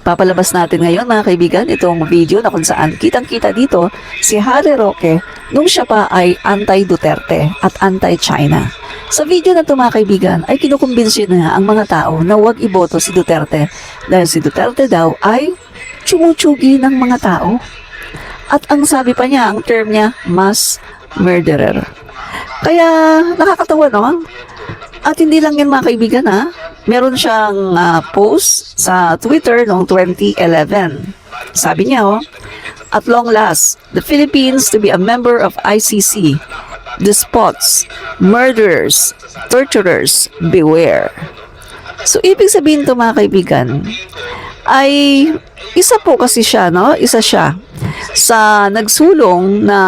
Papalabas natin ngayon mga kaibigan itong video na kung saan kitang-kita dito si Harry Roque nung siya pa ay anti-Duterte at anti-China. Sa video na ito mga kaibigan ay kinukumbinsi na ang mga tao na huwag iboto si Duterte dahil si Duterte daw ay tsumutsugi ng mga tao. At ang sabi pa niya, ang term niya, mass murderer. Kaya nakakatawa no? At hindi lang yan mga kaibigan ha. Meron siyang post sa Twitter noong 2011. Sabi niya at long last, the Philippines to be a member of ICC. Despots, murderers, torturers, beware. So ibig sabihin to mga kaibigan, ay isa po kasi siya, no? Isa siya sa nagsulong na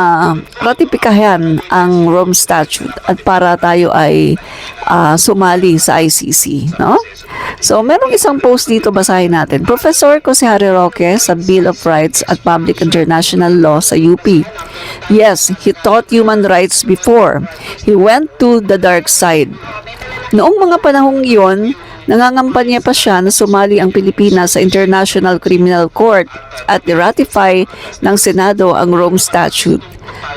ratipikahan ang Rome Statute at para tayo ay sumali sa ICC, no? So, merong isang post dito, basahin natin. Professor ko si Harry Roque sa Bill of Rights at Public International Law sa UP. Yes, he taught human rights before. He went to the dark side. Noong mga panahong iyon, nangangampanya pa siya na sumali ang Pilipinas sa International Criminal Court at i-ratify ng Senado ang Rome Statute.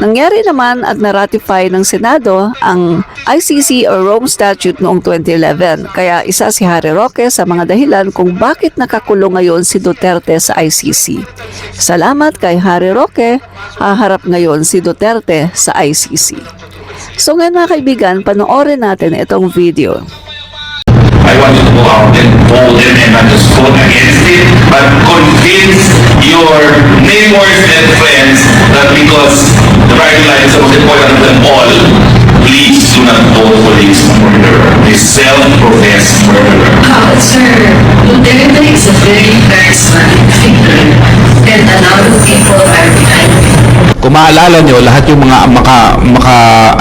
Nangyari naman at na-ratify ng Senado ang ICC o Rome Statute noong 2011. Kaya isa si Harry Roque sa mga dahilan kung bakit nakakulong ngayon si Duterte sa ICC. Salamat kay Harry Roque, haharap ngayon si Duterte sa ICC. So ngayon mga kaibigan, panoorin natin itong video. I want you to go out and vote them and not just vote against it, but convince your neighbors and friends that because the party line is the most important of them all, please do not vote for this murderer, this self-professed murderer. Sir, Duterte is a very charismatic figure and a lot of people are behind him. Kung maalala nyo, lahat yung mga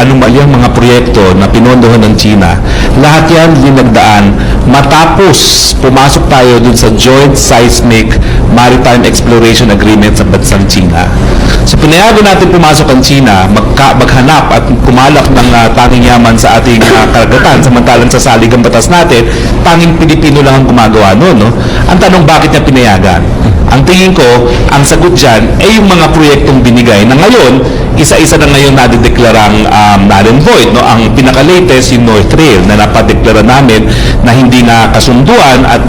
anomalyang mga proyekto na pinondohan ng China, lahat yan dinagdaan matapos pumasok tayo dun sa Joint Seismic Maritime Exploration Agreement sa bansang China. So pinayagan natin pumasok ang China, maghanap at kumalak ng tanging yaman sa ating karagatan, samantalang sa saligang batas natin, tanging Pilipino lang ang gumagawa noon. No? Ang tanong, bakit niya pinayagan? Ang tingin ko, ang sagot dyan ay yung mga proyektong binigay na ngayon, isa-isa na ngayon nadideklarang null and void. No? Ang pinaka-latest, yung North Rail, na napadeklara namin na hindi na kasunduan at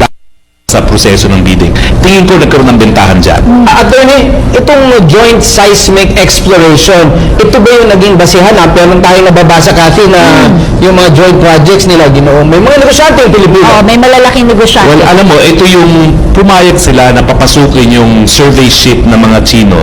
sa proseso ng bidding. Tingin ko nagkaroon ng bentahan dyan. Attorney, itong joint seismic exploration, ito ba yung naging basihan? Pero tayong nababasa kasi na yung mga joint projects nila, may mga negosyante yung Pilipinas. Oo, may malalaking negosyante. Well, alam mo, ito yung pumayag sila na papasukin yung survey ship ng mga Chino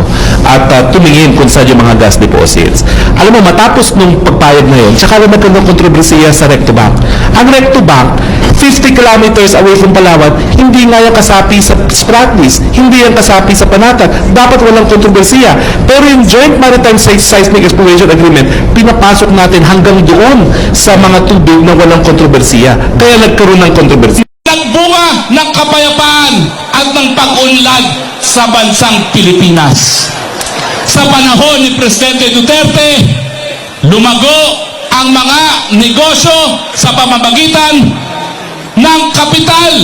at tumingin kung saan yung mga gas deposits. Alam mo, matapos nung pagpayag na yun, tsaka lang nagkaroon ng kontrobersiya sa Rectobank. Ang Rectobank, 50 kilometers away from Palawan, hindi nga yung kasapi sa Spratlys, hindi yung kasapi sa Panatag, dapat walang kontrobersiya. Pero yung Joint Maritime Seismic Exploration Agreement, pinapasok natin hanggang doon sa mga tubig na walang kontrobersiya. Kaya nagkaroon ng kontrobersiya. Nagbunga ng kapayapaan at ng pag-unlad sa bansang Pilipinas. Sa panahon ni Presidente Duterte, lumago ang mga negosyo sa pamamagitan ng kapital,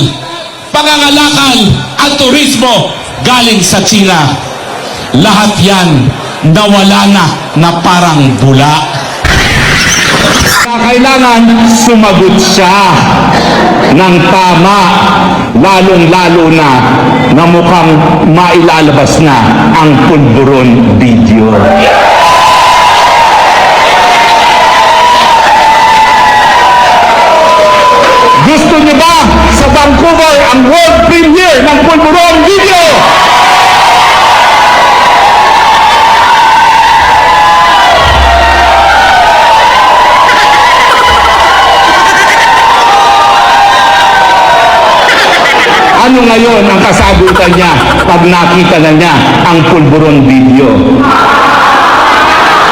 pangangalakal at turismo galing sa China. Lahat yan nawala na parang bula. Kailangan sumagot siya ng tama, lalong-lalo na mukhang mailalabas na ang pulburon video. Gusto niyo ba sa Vancouver ang world premiere ng pulburon video? Ano ngayon ang kasagutan niya pag nakita na niya ang pulburon video?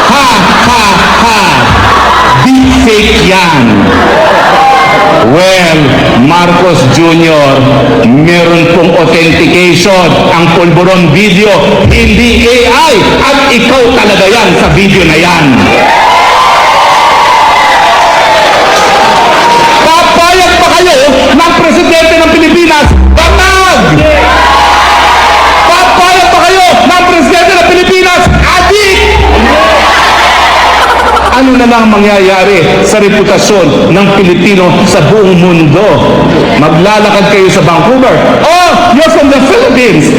Ha, ha, ha! Deepfake yan! Well, Marcos Jr., meron pong authentication ang pulburon video, hindi AI, at ikaw talaga yan sa video na yan. Papayag pa kayo ng Presidente ng Pilipinas, bangag! ano na lang mangyayari sa reputasyon ng Pilipino sa buong mundo? Maglalakad kayo sa Vancouver. Oh, you're from the Philippines.